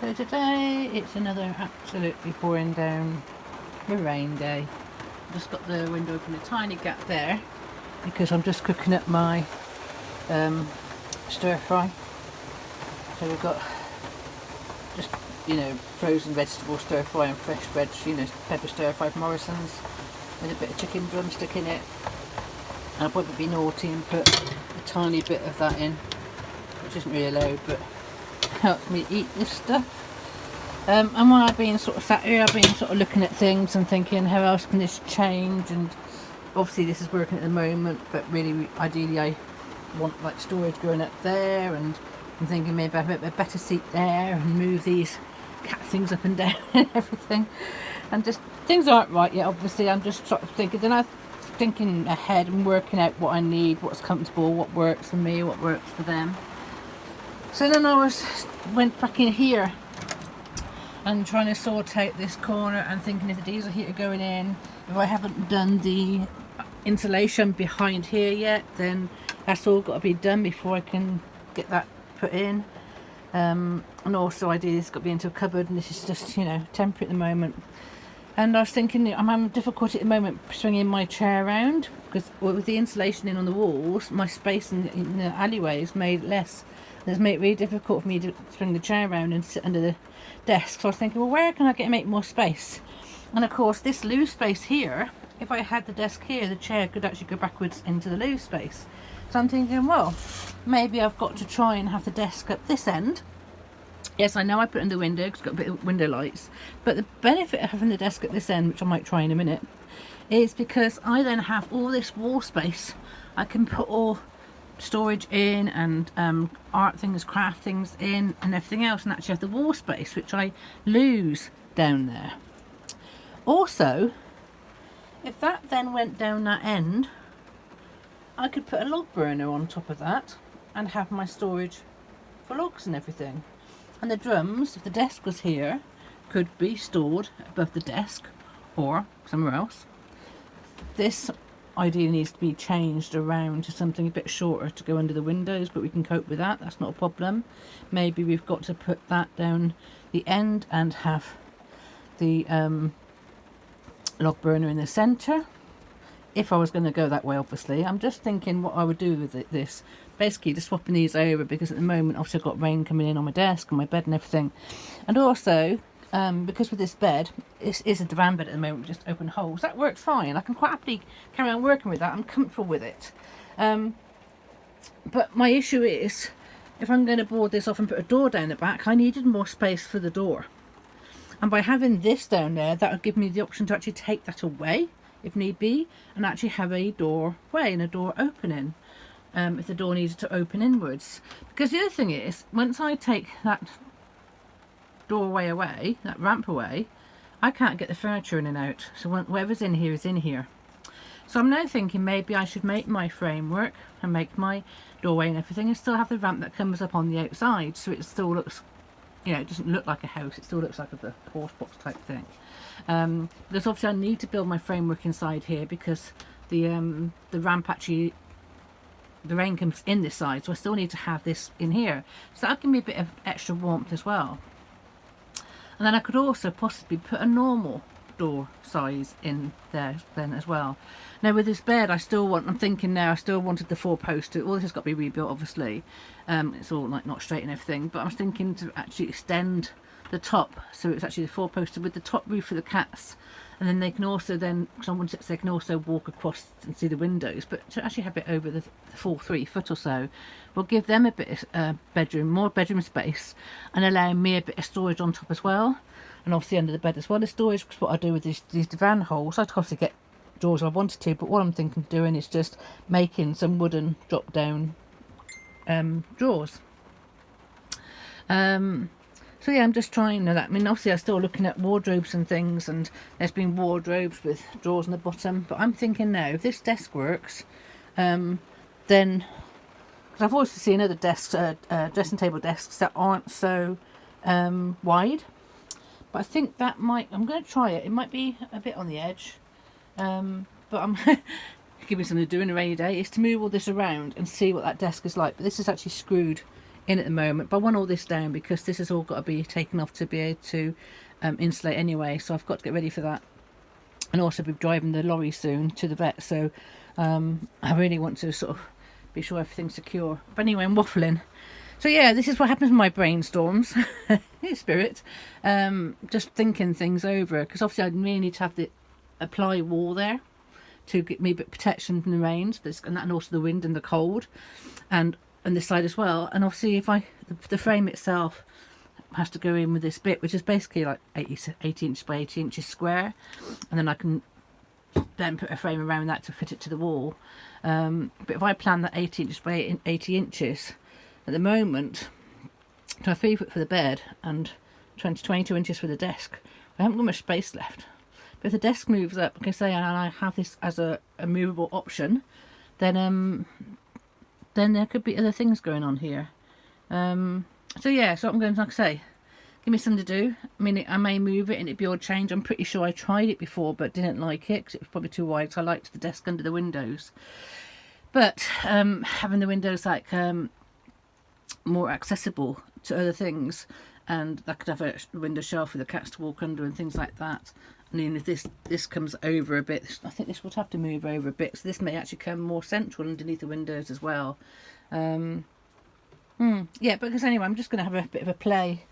So today it's another absolutely pouring down rain day. Just got the window open, a tiny gap there because I'm just cooking up my stir fry. So we've got just, frozen vegetable stir fry and fresh veg, pepper stir fry from Morrison's with a bit of chicken drumstick in it. And I'll probably be naughty and put a tiny bit of that in, which isn't really allowed, but helps me eat this stuff. And when I've been sort of sat here, I've been sort of looking at things and thinking, how else can this change? And obviously this is working at the moment, but really ideally I want like storage going up there, and I'm thinking maybe I have a better seat there and move these cat things up and down and everything. And just things aren't right yet, obviously. I'm just sort of thinking ahead and working out what I need, what's comfortable, what works for me, what works for them. So then I went back in here and trying to sort out this corner and thinking, if the diesel heater going in, if I haven't done the insulation behind here yet, then that's all got to be done before I can get that put in. And also ideally it's got to be into a cupboard, and this is just temporary at the moment. And I was thinking, I'm having difficulty at the moment swinging my chair around because with the insulation in on the walls, my space in the alleyway is made less. It's made it really difficult for me to swing the chair around and sit under the desk. So I was thinking, well, where can I make more space? And of course, this loose space here, if I had the desk here, the chair could actually go backwards into the loose space. So I'm thinking, well, maybe I've got to try and have the desk at this end. Yes, I know I put it in the window because it's got a bit of window lights, but the benefit of having the desk at this end, which I might try in a minute, is because I then have all this wall space. I can put all storage in and art things, craft things in and everything else, and actually have the wall space, which I lose down there. Also, if that then went down that end, I could put a log burner on top of that and have my storage for logs and everything. And the drums, if the desk was here, could be stored above the desk or somewhere else. This ideally needs to be changed around to something a bit shorter to go under the windows, but we can cope with that. That's not a problem. Maybe we've got to put that down the end and have the log burner in the centre. If I was going to go that way, obviously. I'm just thinking what I would do with this. Basically, just swapping these over, because at the moment, obviously, I've got rain coming in on my desk and my bed and everything. And also, because with this bed, it is a divan bed at the moment with just open holes. That works fine. I can quite happily carry on working with that. I'm comfortable with it. But my issue is, if I'm going to board this off and put a door down the back, I needed more space for the door. And by having this down there, that would give me the option to actually take that away, if need be, and actually have a doorway and a door opening if the door needed to open inwards. Because the other thing is, once I take that doorway away, that ramp away, I can't get the furniture in and out. So whatever's in here is in here. So I'm now thinking maybe I should make my framework and make my doorway and everything and still have the ramp that comes up on the outside, so it still looks, it doesn't look like a house, it still looks like a horse box type thing. Because obviously I need to build my framework inside here because the ramp actually, the rain comes in this side, so I still need to have this in here. So that'll give me a bit of extra warmth as well. And then I could also possibly put a normal door size in there then as well. Now with this bed, I'm thinking now, I still wanted the 4-post. All this has got to be rebuilt, obviously. It's all like not straight and everything, but I was thinking to actually extend the top, so it's actually the 4-poster with the top roof for the cats, and then they can also someone sits, they can also walk across and see the windows, but to actually have it over the full 3 foot or so will give them a bit of more bedroom space, and allow me a bit of storage on top as well, and obviously under the bed as well as storage. Because what I do with these divan holes, I'd obviously get drawers if I wanted to, but what I'm thinking of doing is just making some wooden drop down drawers. So yeah, I'm just trying that. I mean, obviously I'm still looking at wardrobes and things, and there's been wardrobes with drawers on the bottom, but I'm thinking now, if this desk works, then, because I've always seen other desks, dressing table desks that aren't so wide, but I think that I'm going to try it. It might be a bit on the edge, but I'm give me something to do in a rainy day, is to move all this around and see what that desk is like. But this is actually screwed in at the moment, but I want all this down because this has all got to be taken off to be able to insulate anyway, so I've got to get ready for that, and also be driving the lorry soon to the vet, so I really want to sort of be sure everything's secure. But anyway, I'm waffling. So yeah, this is what happens with my brainstorms. Hey Spirit, just thinking things over, because obviously I really need to have a ply wall there to get me a bit of protection from the rains, and also the wind and the cold, and this side as well. And obviously if the frame itself has to go in with this bit, which is basically like 80 inches by 80 inches square, and then I can then put a frame around that to fit it to the wall. But if I plan that 80 inches by 80 inches, at the moment, to have 3 foot for the bed and 22 inches for the desk, I haven't got much space left. But if the desk moves up, like I say, and I have this as a movable option, then there could be other things going on here. So yeah, so I'm going to, like I say, give me something to do. I mean, I may move it and it'd be odd change. I'm pretty sure I tried it before but didn't like it because it was probably too wide, so I liked the desk under the windows. But having the windows like more accessible to other things, and I could have a window shelf for the cats to walk under and things like that. I mean, if this comes over a bit, I think this would have to move over a bit, so this may actually come more central underneath the windows as well. Yeah, because anyway, I'm just going to have a bit of a play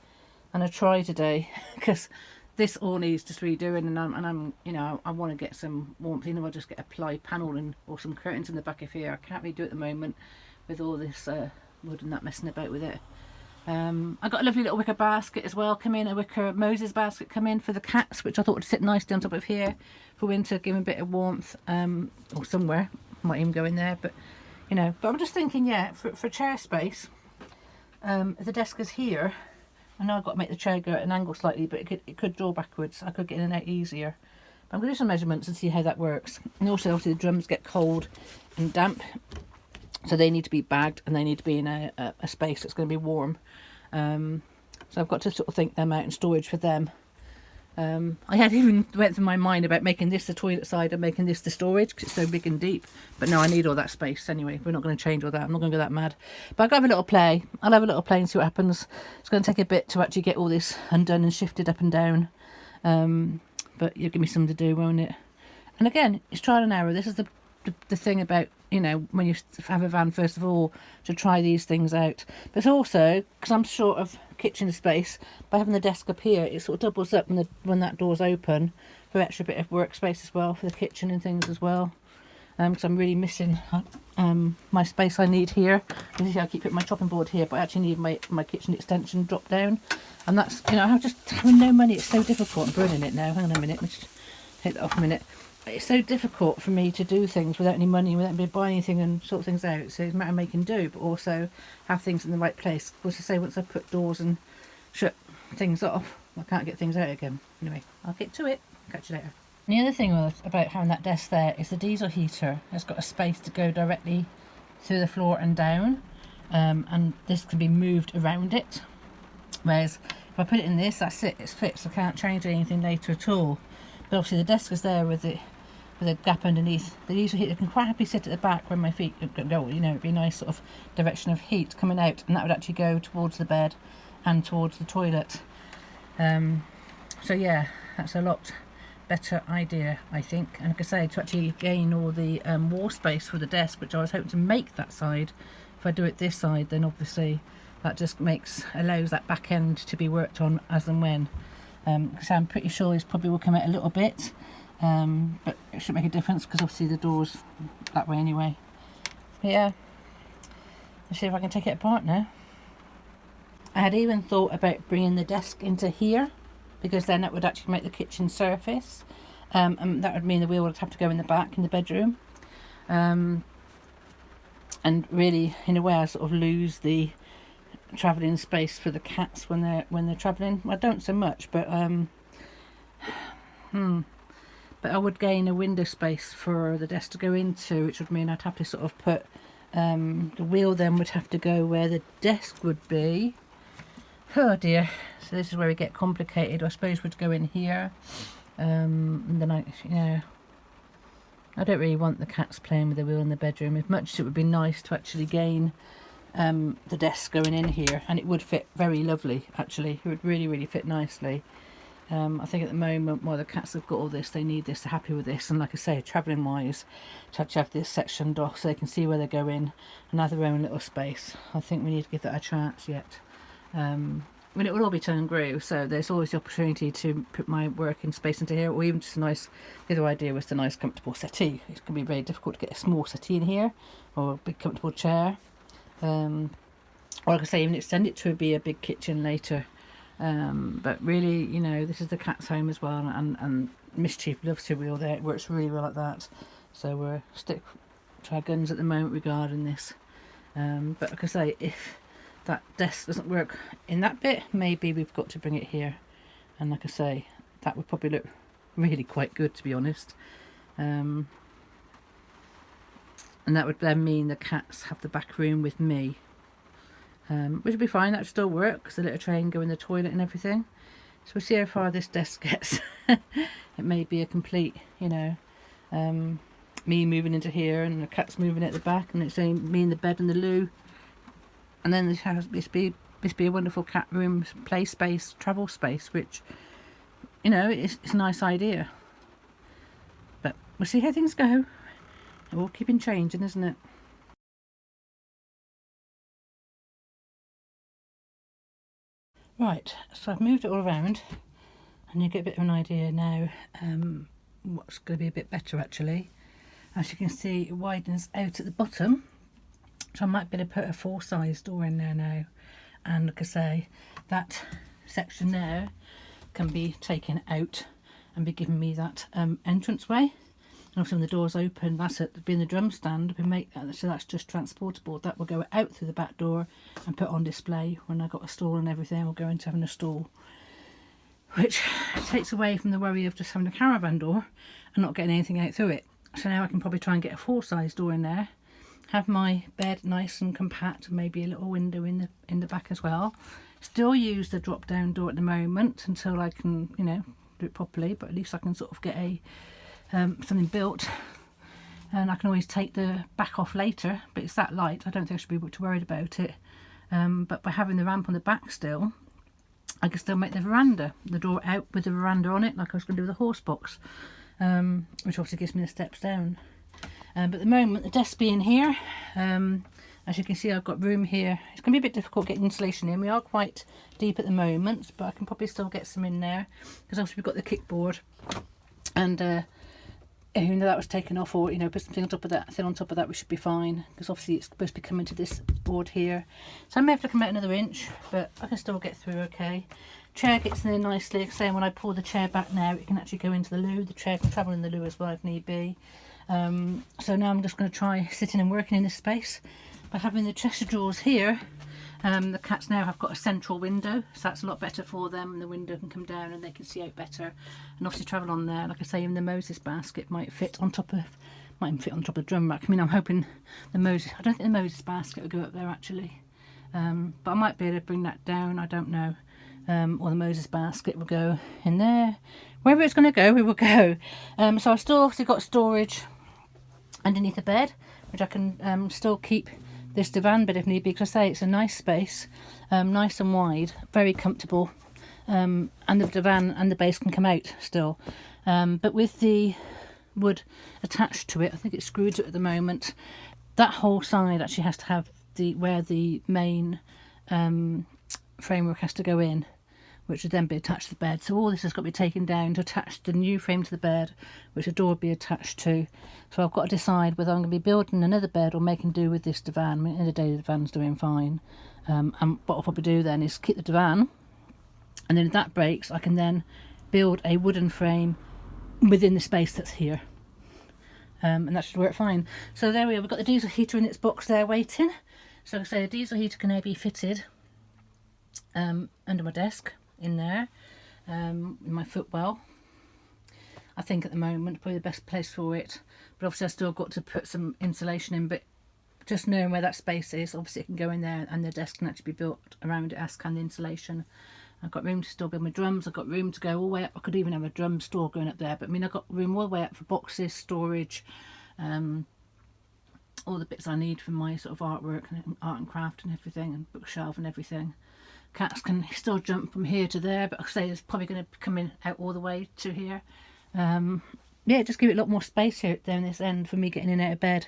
and a try today, because this all needs just redoing, and I'm you know, I want to get some warmth. You know, I'll just get a ply panel or some curtains in the back of here. I can't really do it at the moment with all this wood and that messing about with it. I got a lovely little wicker basket as well come in, a wicker Moses basket come in for the cats, which I thought would sit nicely on top of here for winter, give them a bit of warmth, or somewhere, might even go in there, but you know. But I'm just thinking, yeah, for chair space, if the desk is here, I know I've got to make the chair go at an angle slightly, but it could draw backwards. I could get in and out easier. But I'm going to do some measurements and see how that works. And also, obviously, the drums get cold and damp, so they need to be bagged and they need to be in a space that's going to be warm. So I've got to sort of think them out and storage for them. I had even went through my mind about making this the toilet side and making this the storage because it's so big and deep. But no, I need all that space anyway. We're not going to change all that. I'm not going to go that mad. But I'll have a little play. I'll have a little play and see what happens. It's going to take a bit to actually get all this undone and shifted up and down. But you'll give me something to do, won't it? And again, it's trial and error. This is the thing about, you know, when you have a van, first of all, to try these things out. But also, because I'm short of kitchen space, by having the desk up here, it sort of doubles up when that door's open for extra bit of workspace as well, for the kitchen and things as well. Because I'm really missing my space I need here. You see, I keep putting my chopping board here, but I actually need my kitchen extension drop down. And that's, you know, I'm just having no money. It's so difficult. I'm burning it now. Hang on a minute. Let's just take that off a minute. It's so difficult for me to do things without any money, without me buying anything and sort things out. So it's a matter of making do, but also have things in the right place. As I say, once I put doors and shut things off, I can't get things out again. Anyway, I'll get to it. Catch you later. And the other thing about having that desk there is the diesel heater has got a space to go directly through the floor and down, and this can be moved around it. Whereas if I put it in this, that's it. It's fixed. I can't change anything later at all. But obviously the desk is there with a gap underneath. The diesel heater can quite happily sit at the back where my feet go, you know, it'd be a nice sort of direction of heat coming out, and that would actually go towards the bed and towards the toilet. So yeah, that's a lot better idea, I think. And like I say, to actually gain all the wall space for the desk, which I was hoping to make that side. If I do it this side, then obviously that just allows that back end to be worked on as and when. So I'm pretty sure this probably will come out a little bit, but it shouldn't make a difference because obviously the door's that way anyway. But yeah, let's see if I can take it apart now. I had even thought about bringing the desk into here, because then that would actually make the kitchen surface, and that would mean the wheel would have to go in the back in the bedroom, and really in a way I sort of lose the travelling space for the cats when they're travelling. I don't so much, but but I would gain a window space for the desk to go into, which would mean I'd have to sort of put the wheel then would have to go where the desk would be. Oh dear. So this is where we get complicated. I suppose we'd go in here, and then I don't really want the cats playing with the wheel in the bedroom. As much as it would be nice to actually gain the desk going in here, and it would fit very lovely actually. It would really fit nicely. I think at the moment while the cats have got all this, they need this, they're happy with this, and like I say, travelling wise, to actually have this sectioned off so they can see where they're going and have their own little space. I think we need to give that a chance yet. I mean, it will all be turn and grew, so there's always the opportunity to put my working space into here, or even just a nice, the other idea was the nice comfortable settee. It's going to be very difficult to get a small settee in here, or a big comfortable chair. Or like I say, even extend it to be a big kitchen later. But really, you know, this is the cat's home as well, and Mischief loves to wheel there. It works really well like that. So we're stick to our guns at the moment regarding this. But like I say, if that desk doesn't work in that bit, maybe we've got to bring it here. And like I say, that would probably look really quite good, to be honest. And that would then mean the cats have the back room with me. Which would be fine, that would still work because the little tray can go in the toilet and everything. So we'll see how far this desk gets. It may be a complete, you know, me moving into here and the cat's moving at the back, and it's only me in the bed and the loo. And then this has this be a wonderful cat room, play space, travel space, which, you know, it's a nice idea. But we'll see how things go. They're all keeping changing, isn't it? Right, so I've moved it all around, and you get a bit of an idea now what's going to be a bit better actually. As you can see, it widens out at the bottom, so I might be able to put a full-size door in there now. And like I say, that section there can be taken out and be giving me that entranceway. And obviously when the door's open, that's it, being the drum stand, we make that, so that's just transportable. That will go out through the back door and put on display when I've got a stall and everything. We'll go into having a stall, which takes away from the worry of just having a caravan door and not getting anything out through it. So now I can probably try and get a full-size door in there, have my bed nice and compact, and maybe a little window in the back as well. Still use the drop-down door at the moment until I can, you know, do it properly, but at least I can sort of get a something built, and I can always take the back off later. But it's that light, I don't think I should be too worried about it. But by having the ramp on the back still, I can still make the veranda, the door out with the veranda on it, like I was going to do with the horse box, which obviously gives me the steps down. But at the moment, the desk being here, as you can see, I've got room here. It's going to be a bit difficult getting insulation in. We are quite deep at the moment, but I can probably still get some in there, because obviously we've got the kickboard, and even though that was taken off, or, you know, put something on top of that, thin on top of that, we should be fine, because obviously it's supposed to be coming to this board here. So I may have to come out another inch, but I can still get through okay. Chair gets in there nicely. Like I say, when I pull the chair back now, it can actually go into the loo. The chair can travel in the loo as well if need be. So now I'm just going to try sitting and working in this space by having the Cheshire drawers here. The cats now have got a central window, so that's a lot better for them, and the window can come down and they can see out better, and obviously travel on there. Like I say, even the Moses basket might fit on top of, might even fit on top of the drum rack. I mean, I'm hoping the Moses, I don't think the Moses basket will go up there actually, but I might be able to bring that down, I don't know. Or the Moses basket will go in there. Wherever it's going to go, we will go. So I've still obviously got storage underneath the bed, which I can still keep this divan bed if need be, because I say it's a nice space, nice and wide, very comfortable, and the divan and the base can come out still, but with the wood attached to it, I think it's screwed to it at the moment, that whole side actually has to have where the main framework has to go in, which would then be attached to the bed. So all this has got to be taken down to attach the new frame to the bed, which the door would be attached to. So I've got to decide whether I'm going to be building another bed or making do with this divan. I mean, in the day the divan's doing fine. And what I'll probably do then is keep the divan, and then if that breaks, I can then build a wooden frame within the space that's here. And that should work fine. So there we are, we've got the diesel heater in its box there waiting. So like I say, the diesel heater can now be fitted under my desk in there, in my footwell. I think at the moment probably the best place for it, but obviously I've still got to put some insulation in, but just knowing where that space is, obviously it can go in there, and the desk can actually be built around it, as can the insulation. I've got room to still build my drums, I've got room to go all the way up. I could even have a drum store going up there, but I mean, I've got room all the way up for boxes, storage, all the bits I need for my sort of artwork and art and craft and everything, and bookshelf and everything. Cats can still jump from here to there, but I say it's probably going to come in out all the way to here. Yeah, just give it a lot more space here down this end for me getting in and out of bed.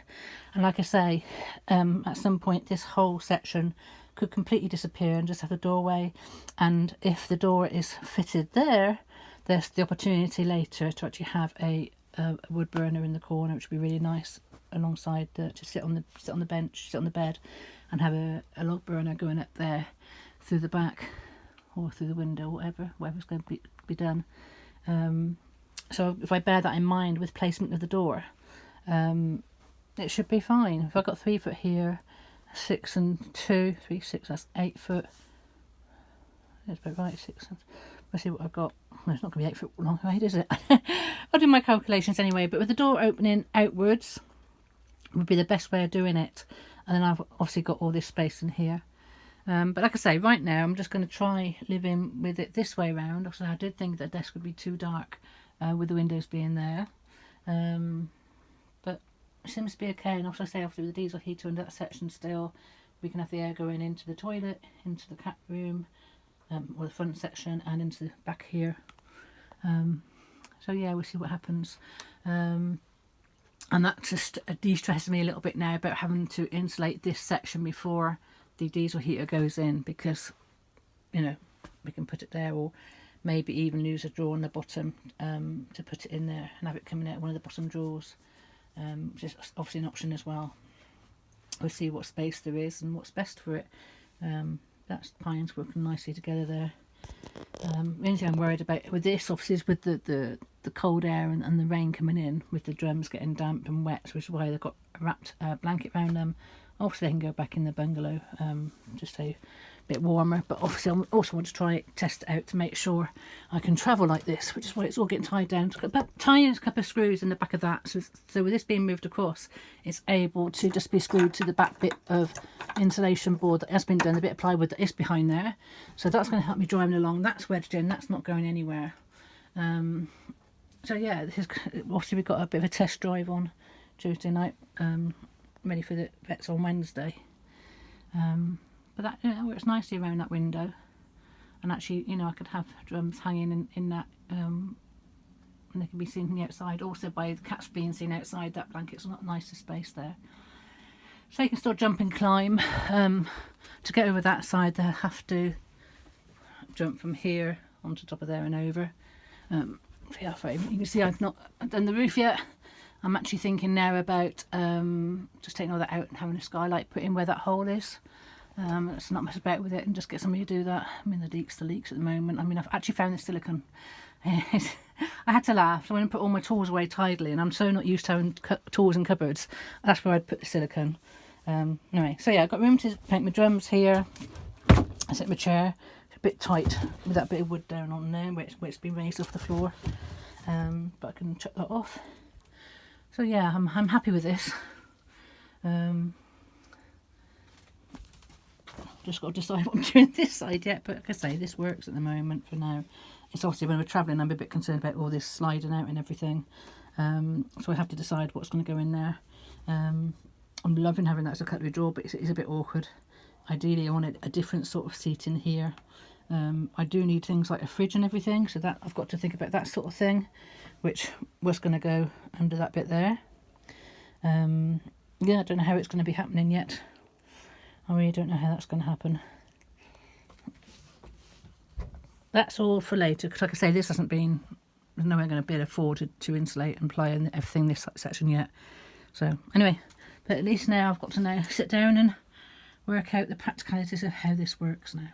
And like I say, at some point this whole section could completely disappear and just have a doorway. And if the door is fitted there, there's the opportunity later to actually have a wood burner in the corner, which would be really nice, alongside to sit on the bench, sit on the bed, and have a log burner going up there through the back or through the window, whatever's going to be done. So if I bear that in mind with placement of the door, it should be fine. If I've got 3 foot here, 6 and 2, 3, 6, that's 8 foot. That's about right, 6. Let's see what I've got. Well, it's not going to be 8 foot long, right, is it? I'll do my calculations anyway, but with the door opening outwards would be the best way of doing it. And then I've obviously got all this space in here. But like I say, right now I'm just going to try living with it this way around. Also, I did think the desk would be too dark with the windows being there. But it seems to be okay. And also, say, after the diesel heater in that section still, we can have the air going into the toilet, into the cat room, or the front section, and into the back here. So yeah, we'll see what happens. And that just de-stresses me a little bit now about having to insulate this section before the diesel heater goes in, because, you know, we can put it there, or maybe even use a drawer on the bottom to put it in there and have it coming out one of the bottom drawers, which is obviously an option as well. We'll see what space there is and what's best for it. That's pine's working nicely together there. The only thing I'm worried about with this, obviously, is with the cold air and the rain coming in, with the drums getting damp and wet, which is why they've got a wrapped blanket around them. Obviously, they can go back in the bungalow, just a bit warmer. But obviously, I also want to try test it out to make sure I can travel like this, which is why it's all getting tied down. But tying a couple of screws in the back of that, so with this being moved across, it's able to just be screwed to the back bit of insulation board that has been done, the bit of plywood that is behind there. So that's going to help me driving along. That's wedged in. That's not going anywhere. So yeah, this is obviously we've got a bit of a test drive on Tuesday night. Ready for the vets on Wednesday. But that, you know, works nicely around that window, and actually, you know, I could have drums hanging in that, and they can be seen from the outside. Also, by the cats being seen outside, that blanket's not nicer space there, so you can still jump and climb. To get over that side, they have to jump from here onto top of there and over. Yeah, you can see I've not done the roof yet. I'm actually thinking now about just taking all that out and having a skylight put in where that hole is. It's not much about with it, and just get somebody to do that. I mean, the leaks at the moment. I mean, I've actually found this silicone. I had to laugh. So I went and put all my tools away tidily, and I'm so not used to having tools in cupboards. That's where I'd put the silicone. Anyway, so yeah, I've got room to paint my drums here. I set my chair. It's a bit tight with that bit of wood down on there where it's been raised off the floor. But I can chuck that off. So yeah, I'm happy with this. Just got to decide what I'm doing this side yet, but like I say, this works at the moment for now. It's obviously when we're travelling, I'm a bit concerned about all this sliding out and everything. So I have to decide what's going to go in there. I'm loving having that as a cutlery drawer, but it's a bit awkward. Ideally, I wanted a different sort of seat in here. I do need things like a fridge and everything, so that I've got to think about that sort of thing, which was going to go under that bit there. Yeah, I don't know how it's going to be happening yet. I really don't know how that's going to happen. That's all for later, because like I say, this hasn't been, there's no way I'm going to be able to afford to insulate and ply and everything this section yet. So anyway, but at least now I've got to now sit down and work out the practicalities of how this works now.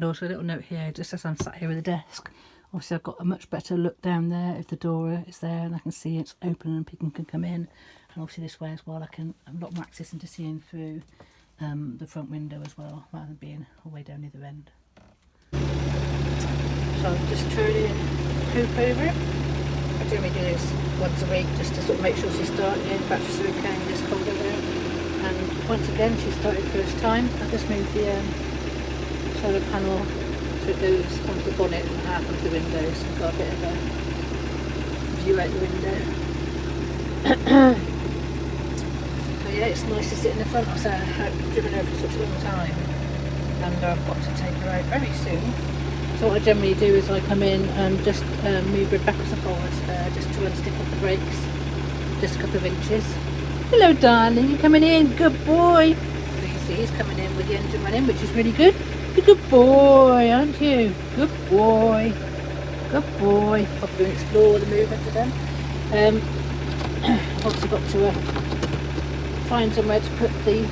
And also a little note here, just as I'm sat here at the desk, obviously I've got a much better look down there if the door is there and I can see it's open and people can come in. And obviously this way as well, I can have a lot more access into seeing through the front window as well, rather than being all the way down the other end. So I'm just turning Coop over. I generally do this once a week just to sort of make sure she's starting, batteries are okay, this cold over there. And once again she started first time. I just moved the solar panel so it goes onto the bonnet and half onto the window, so we've got a bit of a view out the window. So yeah, it's nice to sit in the front. I've driven her for such a long time, and I've got to take her out very soon. So what I generally do is I come in and just move her backwards and forwards, just to unstick off the brakes, just a couple of inches. Hello darling, you coming in? Good boy. So you see he's coming in with the engine running, which is really good. You're a good boy, aren't you? Good boy. Good boy. I'll go and explore the movement of them. I've obviously got to find somewhere to put the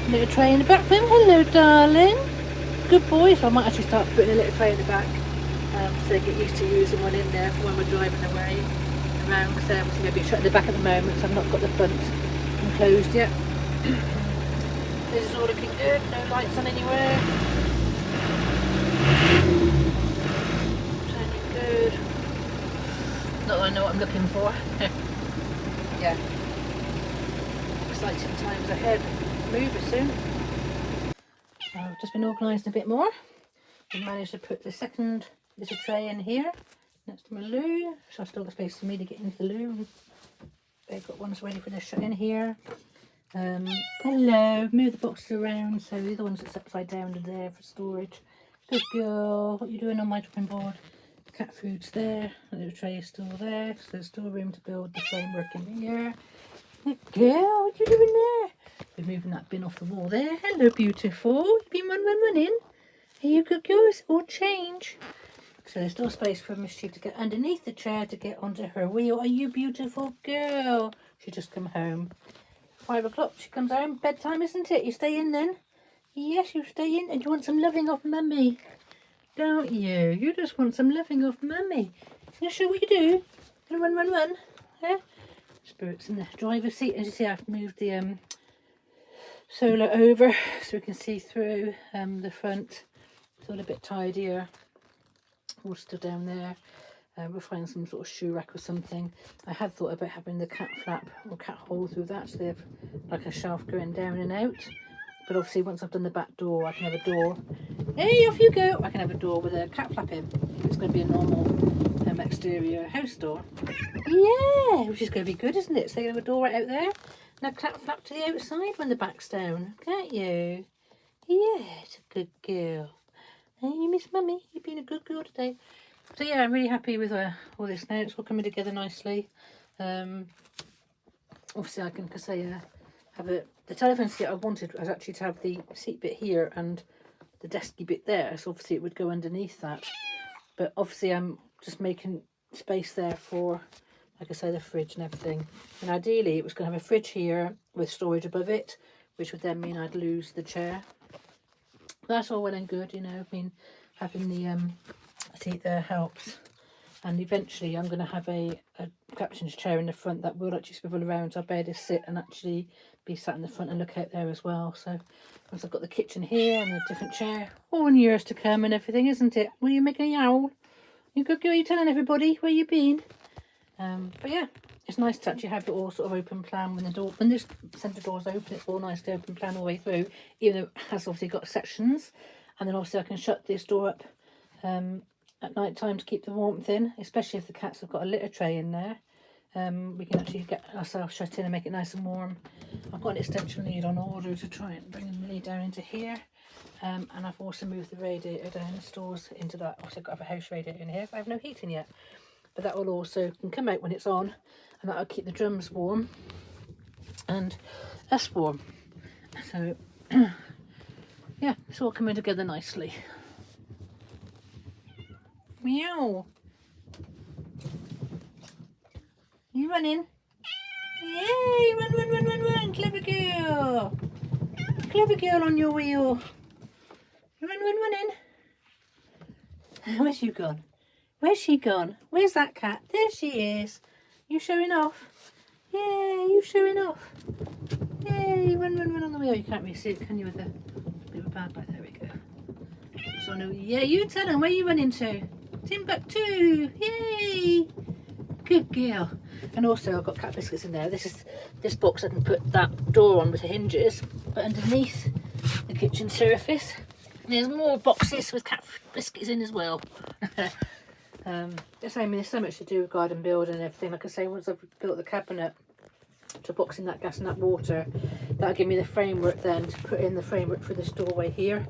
little tray in the back for him. Hello darling. Good boy. So I might actually start putting a little tray in the back, so they get used to using one in there for when we're driving away around, because they're obviously going to be shut at the back at the moment, so I've not got the front enclosed yet. This is all looking good, no lights on anywhere. Turning good. Not that I know what I'm looking for. Yeah. Exciting times ahead. Move it soon. So I've just been organising a bit more. I managed to put the second little tray in here next to my loo, so I've still got space for me to get into the loo. They've got ones ready for the shut in here. Hello, move the boxes around so the other ones that's upside down are there for storage. Good girl, what are you doing on my chopping board? Cat food's there, the little tray is still there, so there's still room to build the framework in here. Good girl, what are you doing there? We're moving that bin off the wall there. Hello beautiful, you've been running. Are you good girl? It's all change. So there's still space for Mischief to get underneath the chair to get onto her wheel. Are you beautiful girl? She just come home. 5 o'clock she comes home. Bedtime, isn't it? You stay in then? Yes, you stay in, and you want some loving off mummy, don't you? You just want some loving off mummy. You sure what you do? Gonna run. Yeah? Spirit's in the driver's seat. As you see, I've moved the solar over so we can see through the front. It's all a bit tidier. All still down there. We'll find some sort of shoe rack or something. I had thought about having the cat flap or cat hole through that, so they have like a shelf going down and out. But obviously once I've done the back door, I can have a door. Hey, off you go! I can have a door with a cat flap in. If it's going to be a normal exterior house door. Yeah, which is going to be good, isn't it? So you can have a door right out there. And a cat flap to the outside when the back's down. Can't you? Yeah, it's a good girl. Hey, you miss mummy? You've been a good girl today. So yeah, I'm really happy with all this now. It's all coming together nicely. Obviously I can, because I have the telephone seat I wanted was actually to have the seat bit here and the desky bit there. So obviously it would go underneath that. But obviously I'm just making space there for, like I say, the fridge and everything. And ideally it was going to have a fridge here with storage above it, which would then mean I'd lose the chair. That's all well and good, you know. I mean, having the seat there helps. And eventually I'm going to have a captain's chair in the front that will actually swivel around, so I'll be able to sit and actually be sat in the front and look out there as well. So once I've got the kitchen here and a different chair, all in years to come and everything, isn't it? Will you make a yowl? You good girl? You telling everybody where you been? But yeah, it's nice to actually have it all sort of open plan when this centre door is open. It's all nice to open plan all the way through, even though it has obviously got sections. And then obviously I can shut this door up at night time to keep the warmth in, especially if the cats have got a litter tray in there. We can actually get ourselves shut in and make it nice and warm. I've got an extension lead on order to try and bring the lead down into here. And I've also moved the radiator down the stores into that. Also got to have a house radiator in here, so I have no heating yet. But that will also can come out when it's on, and that'll keep the drums warm and us warm. So yeah, it's all coming together nicely. Meow. You running? Yay! Run! Clever girl. Clever girl on your wheel. Running. Where's you gone? Where's she gone? Where's that cat? There she is. You showing off? Yay! You showing off? Yay! Run on the wheel. You can't really see it, can you? With a bit of a bad light. There we go. So no. Yeah, you tell them where you running to. Timbuktu! Yay! Good girl. And also I've got cat biscuits in there. This box I can put that door on with the hinges, but underneath the kitchen surface There's more boxes with cat biscuits in as well. Just saying, there's so much to do with garden building and everything. Like I say, once I've built the cabinet to box in that gas and that water, that'll give me the framework then to put in the framework for this doorway here.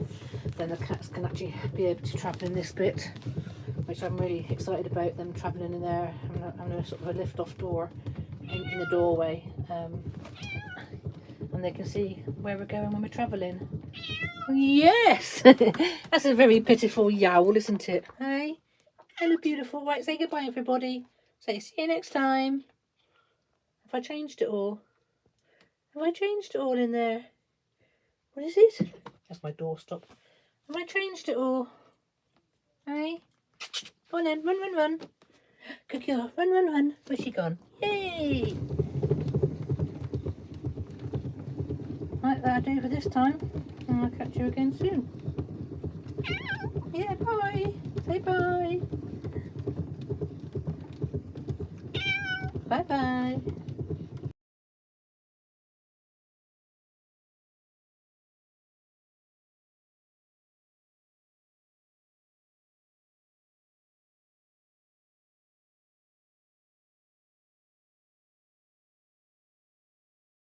Then the cats can actually be able to travel in this bit, which I'm really excited about, them travelling in there. I'm a sort of a lift off door in the doorway, and they can see where we're going when we're travelling. Yes! That's a very pitiful yowl, isn't it? Hey? Hello, beautiful. Right, say goodbye, everybody. Say, see you next time. Have I changed it all? Have I changed it all in there? What is it? That's my doorstop. Have I changed it all? Hey? Go on then, run, run, run. Good girl, run, run, run. Where's she gone? Yay! Right, that'll do for this time. And I'll catch you again soon. Yeah, bye. Say bye. Bye bye.